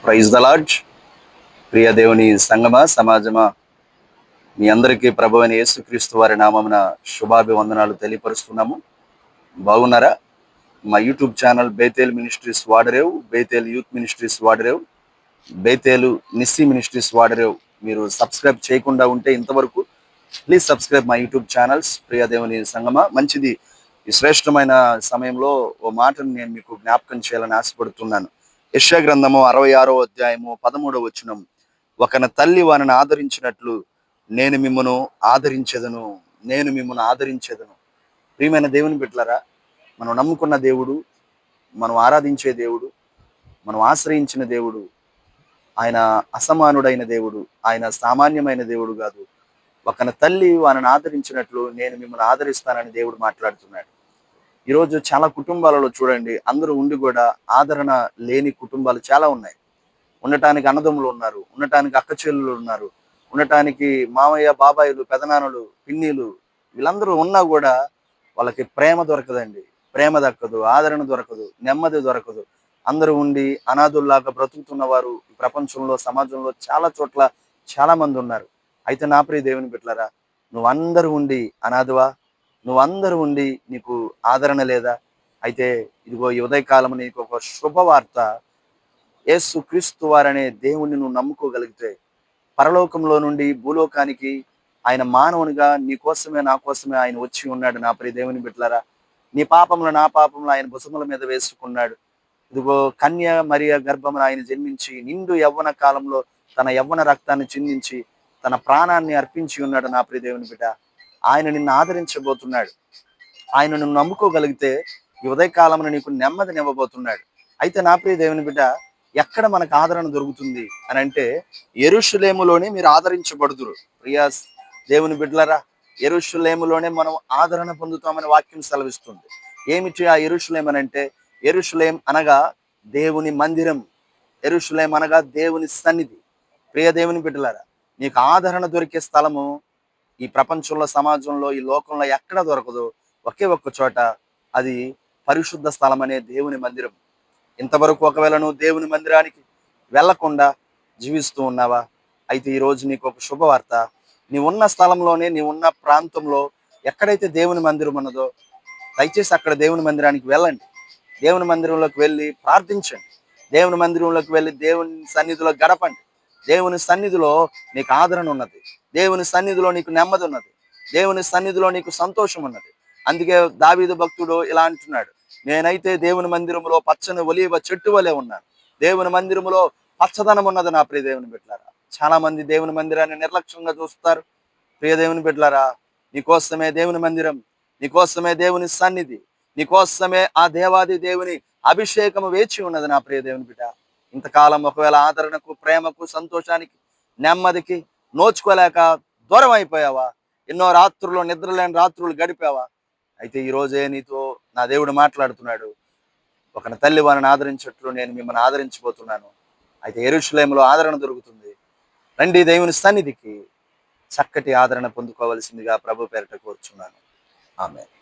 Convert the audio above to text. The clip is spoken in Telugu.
Praise the lord. ప్రియ దేవుని సంగమా సమాజమా, మీ అందరికీ ప్రభువైన యేసుక్రీస్తు వారి నామమున శుభాభివందనాలు తెలియపరుస్తున్నాము. బాగున్నారా? మా YouTube channel Bethel ministries Vadarevu, Bethel youth ministries Vadarevu, Bethel Nissi ministries Vadarevu. మీరు సబ్స్క్రైబ్ చేయకుండా ఉంటే ఇంతవరకు please subscribe my YouTube channels. ప్రియ దేవుని సంగమా, మంచిది. ఈ శ్రేష్టమైన సమయంలో ఓ మాటను నేను మీకు జ్ఞాపకం చేయాలని ఆశపడుతున్నాను. యెషయా గ్రంథము 66వ అధ్యాయము 13వ వచనం. ఒకన తల్లి వారిని ఆదరించినట్లు నేను మిమ్మను ఆదరించెదను, నేను మిమ్మల్ని ఆదరించెదను. ప్రియమైన దేవుని బిడ్డలారా, మనం నమ్ముకున్న దేవుడు, మనం ఆరాధించే దేవుడు, మనం ఆశ్రయించిన దేవుడు, ఆయన అసమానుడైన దేవుడు, ఆయన సామాన్యమైన దేవుడు కాదు. ఒకన తల్లి వారిని ఆదరించినట్లు నేను మిమ్మల్ని ఆదరిస్తానని దేవుడు మాట్లాడుతున్నాడు. ఈరోజు చాలా కుటుంబాలలో చూడండి, అందరూ ఉండి కూడా ఆదరణ లేని కుటుంబాలు చాలా ఉన్నాయి. ఉండటానికి అన్నదమ్ములు ఉన్నారు, ఉండటానికి అక్క చెల్లెలు ఉన్నారు, ఉండటానికి మామయ్య బాబాయిలు పెదనాన్నలు పిన్నిలు వీళ్ళందరూ ఉన్నా కూడా వాళ్ళకి ప్రేమ దొరకదండి. ప్రేమ దక్కదు, ఆదరణ దొరకదు, నెమ్మది దొరకదు. అందరూ ఉండి అనాథుల్లాగా బ్రతుకుతున్న వారు ఈ ప్రపంచంలో సమాజంలో చాలా చోట్ల చాలా మంది ఉన్నారు. అయితే నా ప్రియ దేవుని బిడ్డలారా, నువ్వందరూ ఉండి అనాథవా? నువ్వందరూ ఉండి నీకు ఆదరణ లేదా? అయితే ఇదిగో ఈ ఉదయకాలం నీకు ఒక శుభవార్త. యేసు క్రీస్తు వారనే దేవుణ్ణి నువ్వు నమ్ముకోగలిగితే పరలోకంలో నుండి భూలోకానికి ఆయన మానవునిగా నీ కోసమే నా కోసమే ఆయన వచ్చి ఉన్నాడు. నా ప్రియ దేవుని బిడ్డలారా, నీ పాపములు నా పాపములు ఆయన భుజముల మీద వేసుకున్నాడు. ఇదిగో కన్య మరియ గర్భమున ఆయన జన్మించి నిండు యవ్వన కాలంలో తన యవ్వన రక్తాన్ని చిందించి తన ప్రాణాన్ని అర్పించి ఉన్నాడు. నా ప్రియ దేవుని బిడ్డ, ఆయన నిన్ను ఆదరించబోతున్నాడు. ఆయన నువ్వు నమ్ముకోగలిగితే ఈ ఉదయకాలంలో నీకు నెమ్మదినివ్వబోతున్నాడు. అయితే నా ప్రియ దేవుని బిడ్డ, ఎక్కడ మనకు ఆదరణ దొరుకుతుంది అని అంటే యెరూషలేములోనే మీరు ఆదరించబడుదురు. ప్రియ దేవుని బిడ్డలారా, యెరూషలేములోనే మనం ఆదరణ పొందుతామని వాక్యం సెలవిస్తుంది. ఏమిటి ఆ యెరూషలేం అని అంటే, యెరూషలేం అనగా దేవుని మందిరం, యెరూషలేం అనగా దేవుని సన్నిధి. ప్రియ దేవుని బిడ్డలారా, నీకు ఆదరణ దొరికే స్థలము ఈ ప్రపంచంలో సమాజంలో ఈ లోకంలో ఎక్కడ దొరకదు. ఒకే ఒక్క చోట, అది పరిశుద్ధ స్థలం అనే దేవుని మందిరం. ఇంతవరకు ఒకవేళ నువ్వు దేవుని మందిరానికి వెళ్లకుండా జీవిస్తూ ఉన్నావా? అయితే ఈరోజు నీకు ఒక శుభవార్త. నీ ఉన్న స్థలంలోనే, నీ ఉన్న ప్రాంతంలో ఎక్కడైతే దేవుని మందిరం ఉన్నదో దయచేసి అక్కడ దేవుని మందిరానికి వెళ్ళండి. దేవుని మందిరంలోకి వెళ్ళి ప్రార్థించండి. దేవుని మందిరంలోకి వెళ్ళి దేవుని సన్నిధిలో గడపండి. దేవుని సన్నిధిలో నీకు ఆదరణ ఉన్నది. దేవుని సన్నిధిలో నీకు నెమ్మది ఉన్నది. దేవుని సన్నిధిలో నీకు సంతోషం ఉన్నది. అందుకే దావీదు భక్తుడు ఇలా అంటున్నాడు, నేనైతే దేవుని మందిరంలో పచ్చని ఒలీవ చెట్టు వలె ఉన్నాను. దేవుని మందిరంలో పచ్చదనం ఉన్నది. నా ప్రియ దేవుని బిడ్డలారా, చాలా మంది దేవుని మందిరాన్ని నిర్లక్ష్యంగా చూస్తారు. ప్రియ దేవుని బిడ్డలారా, నీకోసమే దేవుని మందిరం, నీకోసమే దేవుని సన్నిధి, నీకోసమే ఆ దేవాది దేవుని అభిషేకం వేచి ఉన్నది. నా ప్రియ దేవుని బిడ్డ, ఇంతకాలం ఒకవేళ ఆదరణకు, ప్రేమకు, సంతోషానికి, నెమ్మదికి నోచుకోలేక దూరం అయిపోయావా? ఎన్నో రాత్రులు నిద్రలేని రాత్రులు గడిపావా? అయితే ఈ రోజే నీతో నా దేవుడు మాట్లాడుతున్నాడు. ఒక తల్లి వారిని ఆదరించట్లు నేను మిమ్మల్ని ఆదరించబోతున్నాను. అయితే యెరూషలేములో ఆదరణ దొరుకుతుంది. రండి దేవుని సన్నిధికి, చక్కటి ఆదరణ పొందుకోవలసిందిగా ప్రభు పేరిట కోరుచున్నాను. ఆమేన్.